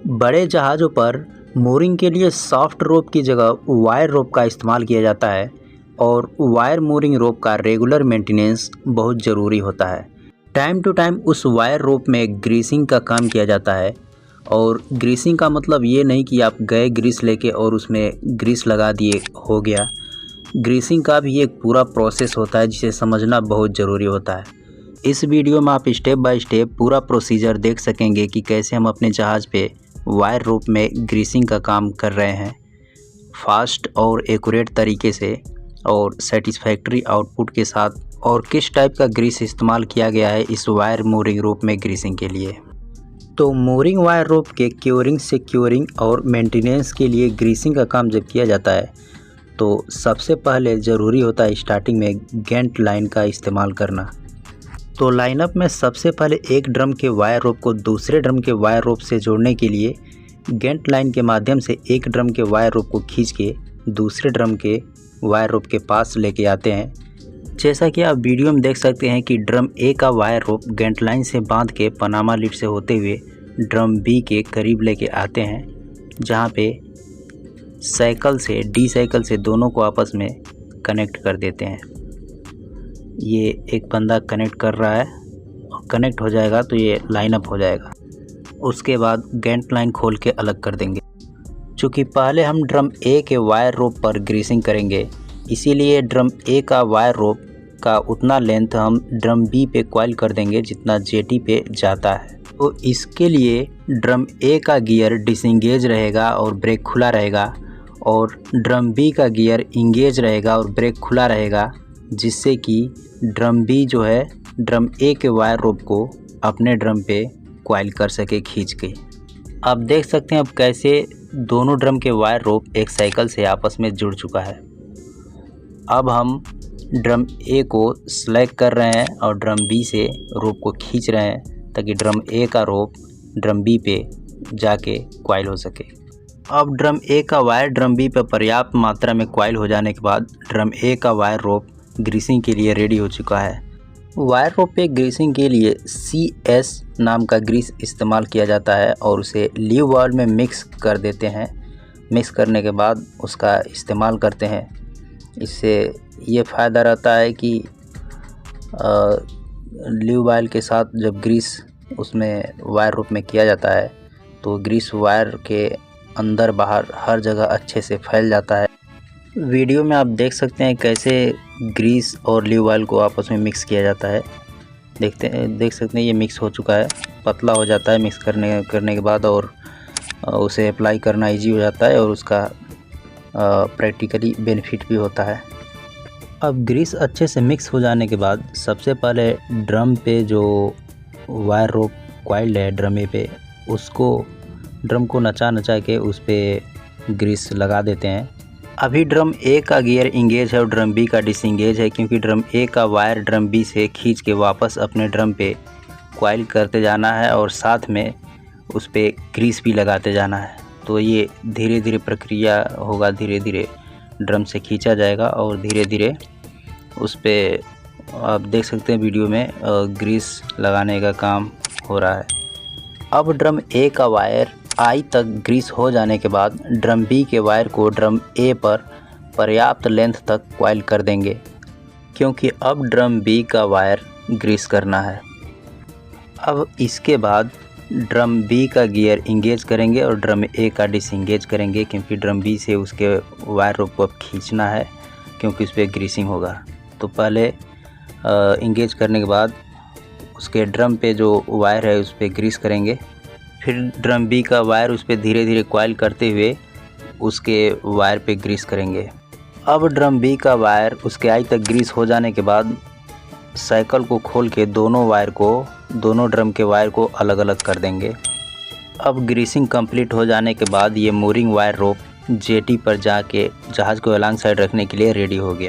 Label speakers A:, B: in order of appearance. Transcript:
A: बड़े जहाज़ों पर mooring के लिए सॉफ्ट रोप की जगह वायर रोप का इस्तेमाल किया जाता है और वायर mooring रोप का रेगुलर मेंटेनेंस बहुत ज़रूरी होता है। टाइम टू टाइम उस वायर रोप में ग्रीसिंग का काम किया जाता है और ग्रीसिंग का मतलब ये नहीं कि आप गए ग्रीस लेके और उसमें ग्रीस लगा दिए हो गया। ग्रीसिंग का भी एक पूरा प्रोसेस होता है जिसे समझना बहुत ज़रूरी होता है। इस वीडियो में आप स्टेप बाय स्टेप पूरा प्रोसीजर देख सकेंगे कि कैसे हम अपने जहाज़ पे वायर रोप में ग्रीसिंग का काम कर रहे हैं फास्ट और एक्यूरेट तरीके से और सेटिस्फैक्टरी आउटपुट के साथ, और किस टाइप का ग्रीस इस्तेमाल किया गया है इस वायर mooring रोप में ग्रीसिंग के लिए। तो mooring वायर रोप के क्योरिंग, सिक्योरिंग और मेंटेनेंस के लिए ग्रीसिंग का काम जब किया जाता है तो सबसे पहले ज़रूरी होता है स्टार्टिंग में गेंट लाइन का इस्तेमाल करना। तो लाइनअप में सबसे पहले एक ड्रम के वायर रोप को दूसरे ड्रम के वायर रोप से जोड़ने के लिए गेंट लाइन के माध्यम से एक ड्रम के वायर रोप को खींच के दूसरे ड्रम के वायर रोप के पास लेके आते हैं। जैसा कि आप वीडियो में देख सकते हैं कि ड्रम ए का वायर रोप गेंट लाइन से बांध के पनामा लीड से होते हुए ड्रम बी के करीब लेके आते हैं, जहां पे साइकिल से डी साइकिल से दोनों को आपस में कनेक्ट कर देते हैं। ये एक बंदा कनेक्ट कर रहा है और कनेक्ट हो जाएगा तो ये लाइन अप हो जाएगा। उसके बाद गेंट लाइन खोल के अलग कर देंगे। चूँकि पहले हम ड्रम ए के वायर रोप पर ग्रीसिंग करेंगे, इसीलिए ड्रम ए का वायर रोप का उतना लेंथ हम ड्रम बी पे कॉइल कर देंगे जितना जेटी पे जाता है। तो इसके लिए ड्रम ए का गियर डिसंगेज रहेगा और ब्रेक खुला रहेगा, और ड्रम बी का गियर इंगेज रहेगा और ब्रेक खुला रहेगा, जिससे कि ड्रम बी जो है ड्रम ए के वायर रोप को अपने ड्रम पे कॉइल कर सके खींच के। आप देख सकते हैं अब कैसे दोनों ड्रम के वायर रोप एक साइकिल से आपस में जुड़ चुका है। अब हम ड्रम ए को सेलेक्ट कर रहे हैं और ड्रम बी से रोप को खींच रहे हैं ताकि ड्रम ए का रोप ड्रम बी पे जाके कॉइल हो सके। अब ड्रम ए का वायर ड्रम बी पे पर्याप्त मात्रा में कॉइल हो जाने के बाद ड्रम ए का वायर रोप ग्रीसिंग के लिए रेडी हो चुका है। वायर रोप पे ग्रीसिंग के लिए CS नाम का ग्रीस इस्तेमाल किया जाता है और उसे लीव ऑयल में मिक्स कर देते हैं। मिक्स करने के बाद उसका इस्तेमाल करते हैं। इससे ये फ़ायदा रहता है कि लीव ऑयल के साथ जब ग्रीस उसमें वायर रोप में किया जाता है तो ग्रीस वायर के अंदर बाहर हर जगह अच्छे से फैल जाता है। वीडियो में आप देख सकते हैं कैसे ग्रीस और लीव ऑयल को आपस में मिक्स किया जाता है। देख सकते हैं ये मिक्स हो चुका है, पतला हो जाता है मिक्स करने के बाद, और उसे अप्लाई करना इजी हो जाता है और उसका प्रैक्टिकली बेनिफिट भी होता है। अब ग्रीस अच्छे से मिक्स हो जाने के बाद सबसे पहले ड्रम पे जो वायर रोप कॉइल्ड है ड्रम ए पे, उसको ड्रम को नचा के उस पर ग्रीस लगा देते हैं। अभी ड्रम ए का गियर इंगेज है और ड्रम बी का डिसंगेज है, क्योंकि ड्रम ए का वायर ड्रम बी से खींच के वापस अपने ड्रम पे कॉइल करते जाना है और साथ में उस पर ग्रीस भी लगाते जाना है। तो ये धीरे धीरे प्रक्रिया होगा, धीरे धीरे ड्रम से खींचा जाएगा और धीरे धीरे उस पर आप देख सकते हैं वीडियो में ग्रीस लगाने का काम हो रहा है। अब ड्रम ए का वायर आई तक ग्रीस हो जाने के बाद ड्रम बी के वायर को ड्रम ए पर पर्याप्त लेंथ तक कॉइल कर देंगे, क्योंकि अब ड्रम बी का वायर ग्रीस करना है। अब इसके बाद ड्रम बी का गियर इंगेज करेंगे और ड्रम ए का डिसंगेज करेंगे, क्योंकि ड्रम बी से उसके वायर रोप को अब खींचना है क्योंकि उस पर ग्रीसिंग होगा। तो पहले इंगेज करने के बाद उसके ड्रम पे जो वायर है उस पर ग्रीस करेंगे, फिर ड्रम बी का वायर उस पर धीरे धीरे कॉइल करते हुए उसके वायर पे ग्रीस करेंगे। अब ड्रम बी का वायर उसके आई तक ग्रीस हो जाने के बाद साइकिल को खोल के दोनों ड्रम के वायर को अलग अलग कर देंगे। अब ग्रीसिंग कंप्लीट हो जाने के बाद ये mooring वायर रोप जेटी पर जाके जहाज़ को अलॉन्ग साइड रखने के लिए रेडी हो गया।